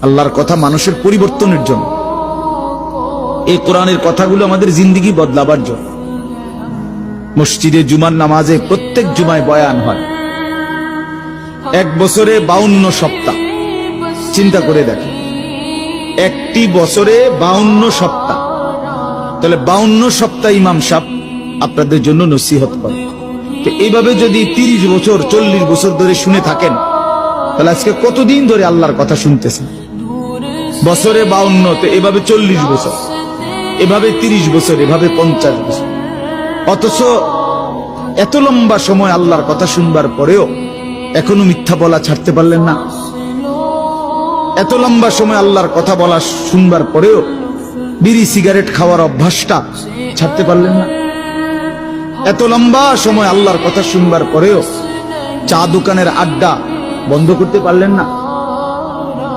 আল্লাহর কথা মানুষের পরিবর্তনের জন্য। এই কোরআনের কথাগুলো আমাদের জিন্দেগি বদলাবার জন্য। মসজিদে জুমার নামাজে প্রত্যেক জুমায় বয়ান হয়। এক বছরে 52 সপ্তাহ, চিন্তা করে দেখেন, একটি বছরে 52 সপ্তাহ। তাহলে 52 সপ্তাহ ইমাম সাহেব আপনাদের জন্য নসিহত করে। তো এইভাবে যদি 30 বছর 40 বছর ধরে শুনে থাকেন, তাহলে আজকে কতদিন ধরে আল্লাহর কথা শুনতেছেন? বছরে 52, তো এভাবে 40 বছর, এভাবে 30 বছর, এভাবে 50 বছর। অথচ এত লম্বা সময় আল্লাহর কথা শুনবার পরেও এখনো মিথ্যা বলা ছাড়তে পারলেন না। এত লম্বা সময় আল্লাহর কথা বলা শুনবার পরেও বিড়ি সিগারেট খাওয়ার অভ্যাসটা ছাড়তে পারলেন না। এত লম্বা সময় আল্লাহর কথা শুনবার পরেও চা দোকানের আড্ডা বন্ধ করতে পারলেন না।